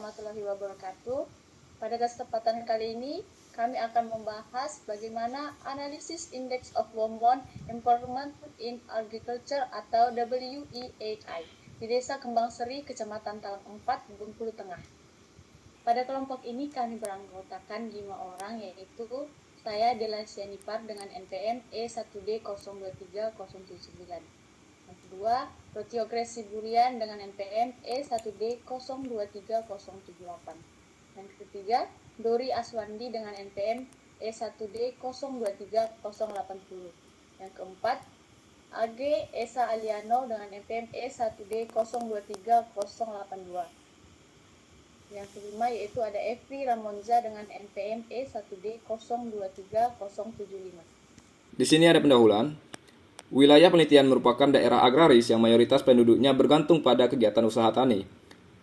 warahmatullahi wabarakatuh. Pada kesempatan kali ini, kami akan membahas bagaimana analisis Index of Women Empowerment in Agriculture atau WEAI di Desa Kembang Seri, Kecamatan Talang 4, Bengkulu Tengah. Pada kelompok ini kami beranggotakan 5 orang, yaitu saya Delasia Nipar dengan NPM E1D023079. Yang kedua, Rotiogres Siburian dengan NPM E1D023078. Yang ketiga, Dori Aswandi dengan NPM E1D023080. Yang keempat, AG Esa Aliano dengan NPM E1D023082. Yang kelima yaitu ada Evi Ramonza dengan NPM E1D023075. Di sini ada pendahuluan. Wilayah penelitian merupakan daerah agraris yang mayoritas penduduknya bergantung pada kegiatan usaha tani.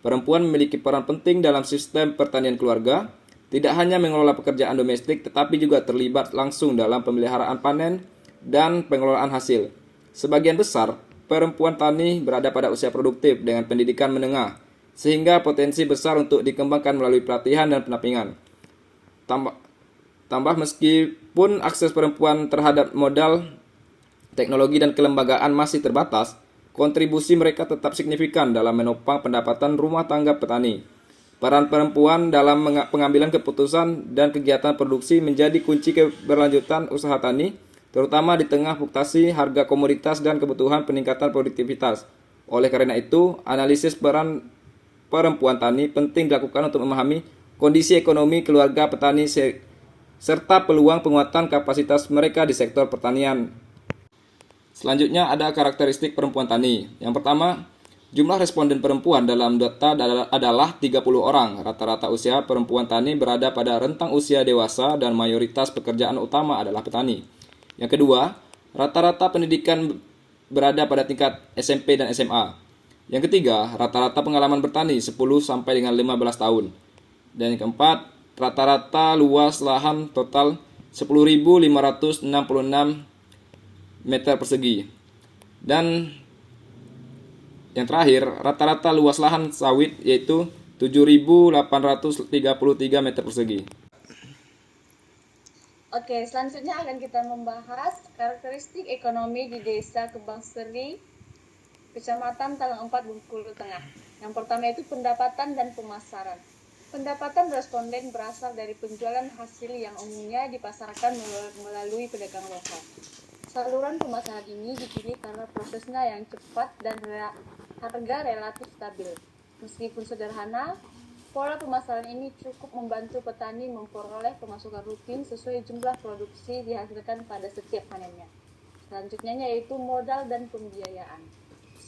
Perempuan memiliki peran penting dalam sistem pertanian keluarga, tidak hanya mengelola pekerjaan domestik tetapi juga terlibat langsung dalam pemeliharaan panen dan pengelolaan hasil. Sebagian besar perempuan tani berada pada usia produktif dengan pendidikan menengah, sehingga potensi besar untuk dikembangkan melalui pelatihan dan pendampingan. Tambah meskipun akses perempuan terhadap modal, teknologi dan kelembagaan masih terbatas, kontribusi mereka tetap signifikan dalam menopang pendapatan rumah tangga petani. Peran perempuan dalam pengambilan keputusan dan kegiatan produksi menjadi kunci keberlanjutan usaha tani, terutama di tengah fluktuasi harga komoditas dan kebutuhan peningkatan produktivitas. Oleh karena itu, analisis peran perempuan tani penting dilakukan untuk memahami kondisi ekonomi keluarga petani serta peluang penguatan kapasitas mereka di sektor pertanian. Selanjutnya ada karakteristik perempuan tani. Yang pertama, jumlah responden perempuan dalam data adalah 30 orang. Rata-rata usia perempuan tani berada pada rentang usia dewasa dan mayoritas pekerjaan utama adalah petani. Yang kedua, rata-rata pendidikan berada pada tingkat SMP dan SMA. Yang ketiga, rata-rata pengalaman bertani 10 sampai dengan 15 tahun. Dan yang keempat, rata-rata luas lahan total 10.566 meter persegi. Dan yang terakhir, rata-rata luas lahan sawit yaitu 7.833 meter persegi. Oke, selanjutnya akan kita membahas karakteristik ekonomi di Desa Kembang Seri, Kecamatan Talang 4, Bengkulu Tengah. Yang pertama itu pendapatan dan pemasaran. Pendapatan responden berasal dari penjualan hasil yang umumnya dipasarkan melalui pedagang lokal. Saluran pemasaran ini dipilih karena prosesnya yang cepat dan harga relatif stabil. Meskipun sederhana, pola pemasaran ini cukup membantu petani memperoleh pemasukan rutin sesuai jumlah produksi dihasilkan pada setiap panennya. Selanjutnya yaitu modal dan pembiayaan.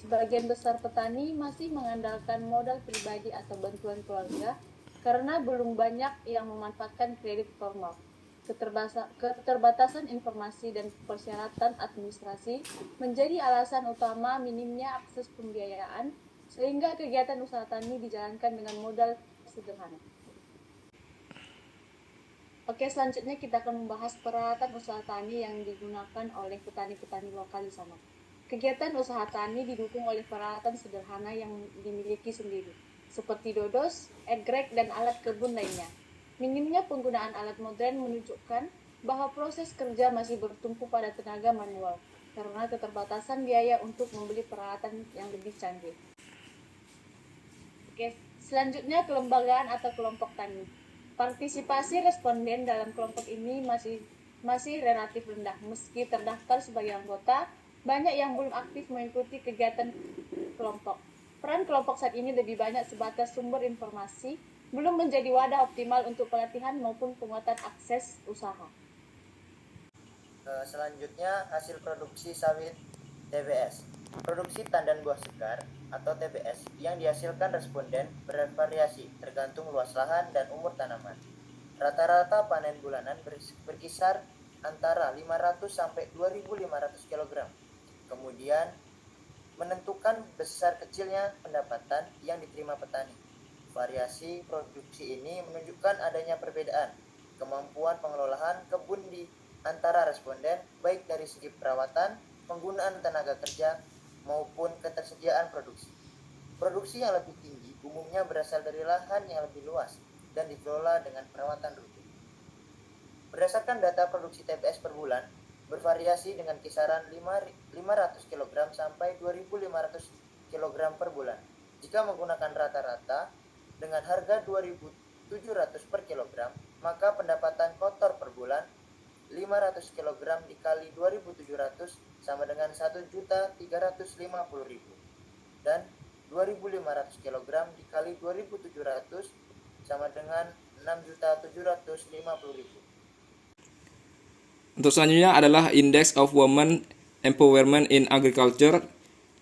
Sebagian besar petani masih mengandalkan modal pribadi atau bantuan keluarga karena belum banyak yang memanfaatkan kredit formal. Keterbatasan informasi dan persyaratan administrasi menjadi alasan utama minimnya akses pembiayaan, sehingga kegiatan usaha tani dijalankan dengan modal sederhana. Oke, selanjutnya kita akan membahas peralatan usaha tani yang digunakan oleh petani-petani lokal di sana. Kegiatan usaha tani didukung oleh peralatan sederhana yang dimiliki sendiri, seperti dodos, egrek, dan alat kebun lainnya. Minimnya penggunaan alat modern menunjukkan bahwa proses kerja masih bertumpu pada tenaga manual karena keterbatasan biaya untuk membeli peralatan yang lebih canggih. Oke, selanjutnya kelembagaan atau kelompok tani. Partisipasi responden dalam kelompok ini masih relatif rendah. Meski terdaftar sebagai anggota, banyak yang belum aktif mengikuti kegiatan kelompok. Peran kelompok saat ini lebih banyak sebatas sumber informasi, belum menjadi wadah optimal untuk pelatihan maupun penguatan akses usaha. Selanjutnya hasil produksi sawit TBS. Produksi tandan buah segar atau TBS yang dihasilkan responden bervariasi tergantung luas lahan dan umur tanaman. Rata-rata panen bulanan berkisar antara 500 sampai 2.500 kg. Kemudian menentukan besar kecilnya pendapatan yang diterima petani. Variasi produksi ini menunjukkan adanya perbedaan kemampuan pengelolaan kebun di antara responden, baik dari segi perawatan, penggunaan tenaga kerja, maupun ketersediaan produksi. Produksi yang lebih tinggi umumnya berasal dari lahan yang lebih luas dan dikelola dengan perawatan rutin. Berdasarkan data produksi TBS per bulan, bervariasi dengan kisaran 500 kg sampai 2.500 kg per bulan. Jika menggunakan rata-rata dengan harga 2.700 per kilogram, maka pendapatan kotor per bulan 500 kg dikali 2.700 sama dengan 1.350.000 dan 2.500 kg dikali 2.700 sama dengan 6.750.000. Untuk selanjutnya adalah Index of Women Empowerment in Agriculture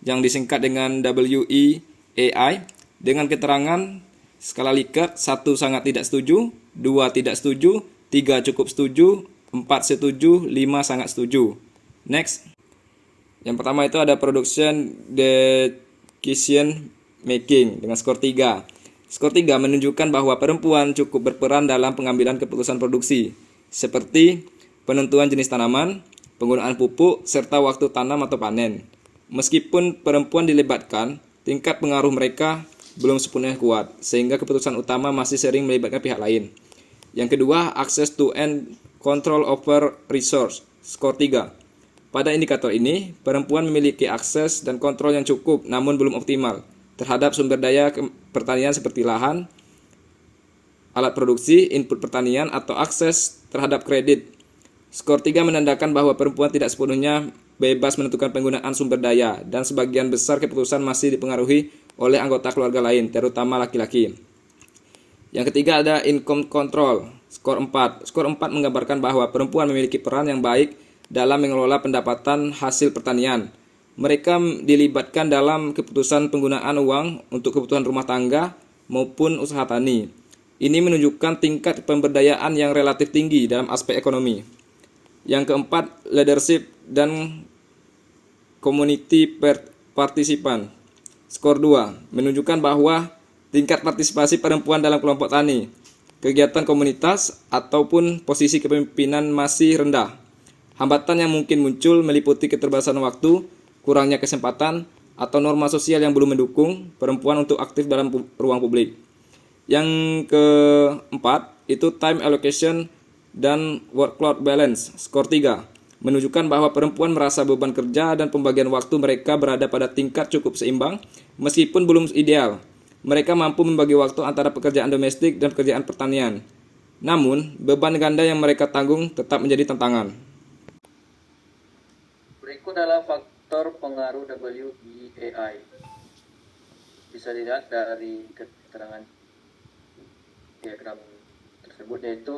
yang disingkat dengan WEAI dengan keterangan skala Likert 1 sangat tidak setuju, 2 tidak setuju, 3 cukup setuju, 4 setuju, 5 sangat setuju. Next. Yang pertama itu ada Production Decision Making dengan skor 3. Skor 3 menunjukkan bahwa perempuan cukup berperan dalam pengambilan keputusan produksi, seperti penentuan jenis tanaman, penggunaan pupuk, serta waktu tanam atau panen. Meskipun perempuan dilibatkan, tingkat pengaruh mereka belum sepenuhnya kuat, sehingga keputusan utama masih sering melibatkan pihak lain. Yang kedua, access to and control over resource, skor 3. Pada indikator ini, perempuan memiliki akses dan kontrol yang cukup namun belum optimal terhadap sumber daya pertanian seperti lahan, alat produksi, input pertanian, atau akses terhadap kredit. Skor 3 menandakan bahwa perempuan tidak sepenuhnya bebas menentukan penggunaan sumber daya dan sebagian besar keputusan masih dipengaruhi oleh anggota keluarga lain, terutama laki-laki. Yang ketiga ada income control, skor 4. Skor 4 menggambarkan bahwa perempuan memiliki peran yang baik dalam mengelola pendapatan hasil pertanian. Mereka dilibatkan dalam keputusan penggunaan uang untuk kebutuhan rumah tangga maupun usaha tani. Ini menunjukkan tingkat pemberdayaan yang relatif tinggi dalam aspek ekonomi. Yang keempat, leadership dan community participant. Skor 2 menunjukkan bahwa tingkat partisipasi perempuan dalam kelompok tani, kegiatan komunitas, ataupun posisi kepemimpinan masih rendah. Hambatan yang mungkin muncul meliputi keterbatasan waktu, kurangnya kesempatan, atau norma sosial yang belum mendukung perempuan untuk aktif dalam ruang publik. Yang keempat, itu time allocation dan workload balance, skor 3, menunjukkan bahwa perempuan merasa beban kerja dan pembagian waktu mereka berada pada tingkat cukup seimbang, meskipun belum ideal. Mereka mampu membagi waktu antara pekerjaan domestik dan pekerjaan pertanian. Namun, beban ganda yang mereka tanggung tetap menjadi tantangan. Berikut adalah faktor pengaruh WEAI. Bisa dilihat dari keterangan diagram tersebut, yaitu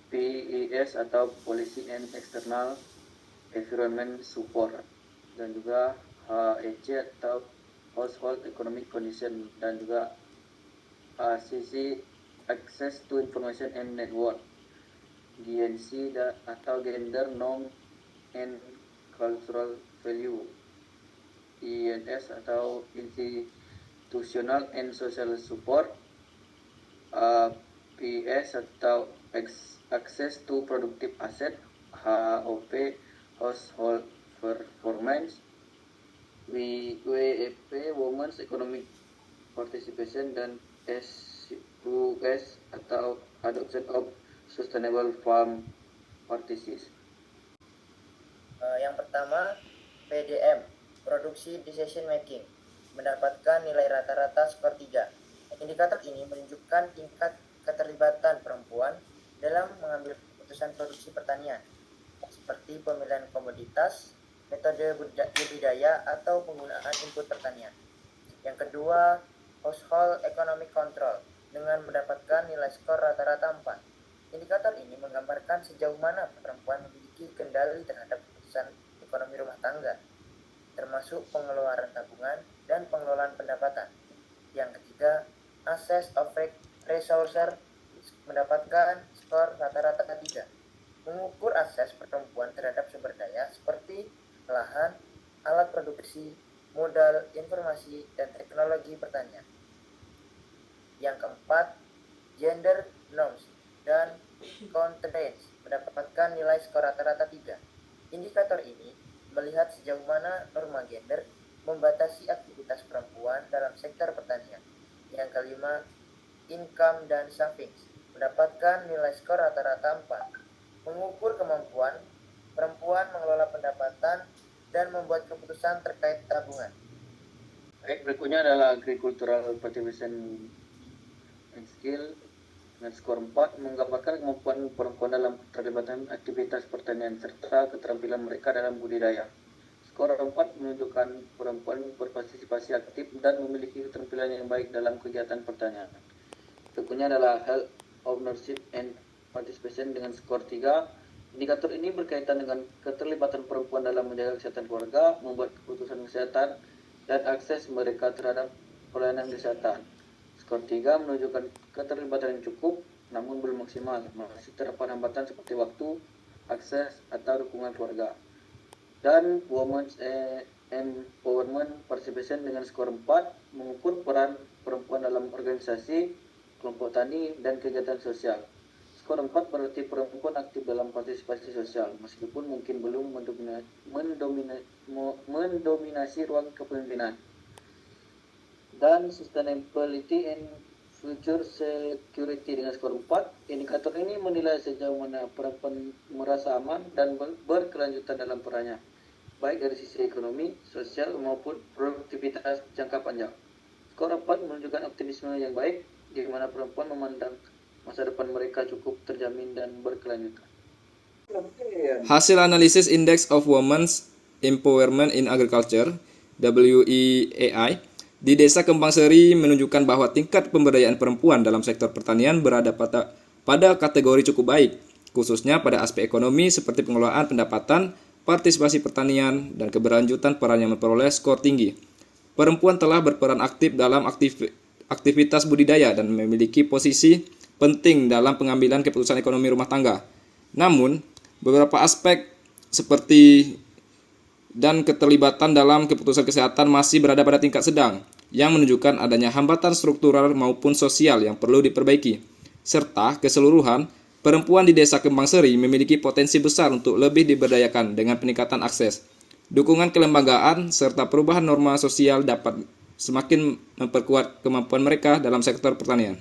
PES atau Policy and External Environment Support, dan juga HEC atau Household Economic Condition, dan juga ACC Access to Information and Network, GNC atau Gender Norm and Cultural Value, INS atau Institutional and Social Support, PS atau Access to Productive Asset, HOP Household Performance, WEP Women's Economic Participation, dan SUS atau Adoption of Sustainable Farm Practices. Yang pertama, PDM, Produksi Decision Making, mendapatkan nilai rata-rata skor 3. Indikator ini menunjukkan tingkat keterlibatan perempuan dalam mengambil keputusan produksi pertanian, seperti pemilihan komoditas, metode budidaya, atau penggunaan input pertanian. Yang kedua, Household Economic Control, dengan mendapatkan nilai skor rata-rata 4. Indikator ini menggambarkan sejauh mana perempuan memiliki kendali terhadap keputusan ekonomi rumah tangga, termasuk pengeluaran tabungan dan pengelolaan pendapatan. Yang ketiga, Access of Resources, mendapatkan skor rata-rata 3. Mengukur akses perempuan terhadap sumber daya seperti lahan, alat produksi, modal, informasi, dan teknologi pertanian. Yang keempat, Gender Norms dan Constraints, mendapatkan nilai skor rata-rata 3. Indikator ini melihat sejauh mana norma gender membatasi aktivitas perempuan dalam sektor pertanian. Yang kelima, income dan savings, mendapatkan nilai skor rata-rata 4, mengukur kemampuan perempuan mengelola pendapatan dan membuat keputusan terkait tabungan. Baik, berikutnya adalah agricultural participation and skill dengan skor 4, menggambarkan kemampuan perempuan dalam keterlibatan aktivitas pertanian serta keterampilan mereka dalam budidaya. Skor 4 menunjukkan perempuan berpartisipasi aktif dan memiliki keterampilan yang baik dalam kegiatan pertanian. Berikutnya adalah health, ownership, and participation dengan skor 3. Indikator ini berkaitan dengan keterlibatan perempuan dalam menjaga kesehatan keluarga, membuat keputusan kesehatan, dan akses mereka terhadap pelayanan kesehatan. Skor 3 menunjukkan keterlibatan yang cukup, namun belum maksimal. Masih terdapat hambatan seperti waktu, akses, atau dukungan keluarga. Dan Women's Empowerment Participation dengan skor 4 mengukur peran perempuan dalam organisasi, kelompok tani, dan kegiatan sosial. Skor 4 berarti perempuan aktif dalam partisipasi sosial, meskipun mungkin belum mendominasi ruang kepemimpinan. Dan Sustainability and Future Security dengan skor 4, indikator ini menilai sejauh mana perempuan merasa aman dan berkelanjutan dalam perannya, baik dari sisi ekonomi, sosial, maupun produktivitas jangka panjang. Skor 4 menunjukkan optimisme yang baik, di mana perempuan memandang masa depan mereka cukup terjamin dan berkelanjutan. Hasil analisis Index of Women's Empowerment in Agriculture (WEAI) di Desa Kembang Seri menunjukkan bahwa tingkat pemberdayaan perempuan dalam sektor pertanian berada pada kategori cukup baik, khususnya pada aspek ekonomi seperti pengelolaan pendapatan, partisipasi pertanian, dan keberlanjutan peran yang memperoleh skor tinggi. Perempuan telah berperan aktif dalam aktivitas budidaya dan memiliki posisi penting dalam pengambilan keputusan ekonomi rumah tangga. Namun, beberapa aspek seperti dan keterlibatan dalam keputusan kesehatan masih berada pada tingkat sedang, yang menunjukkan adanya hambatan struktural maupun sosial yang perlu diperbaiki. Serta keseluruhan, perempuan di Desa Kembang Seri memiliki potensi besar untuk lebih diberdayakan dengan peningkatan akses, dukungan kelembagaan, serta perubahan norma sosial dapat semakin memperkuat kemampuan mereka dalam sektor pertanian.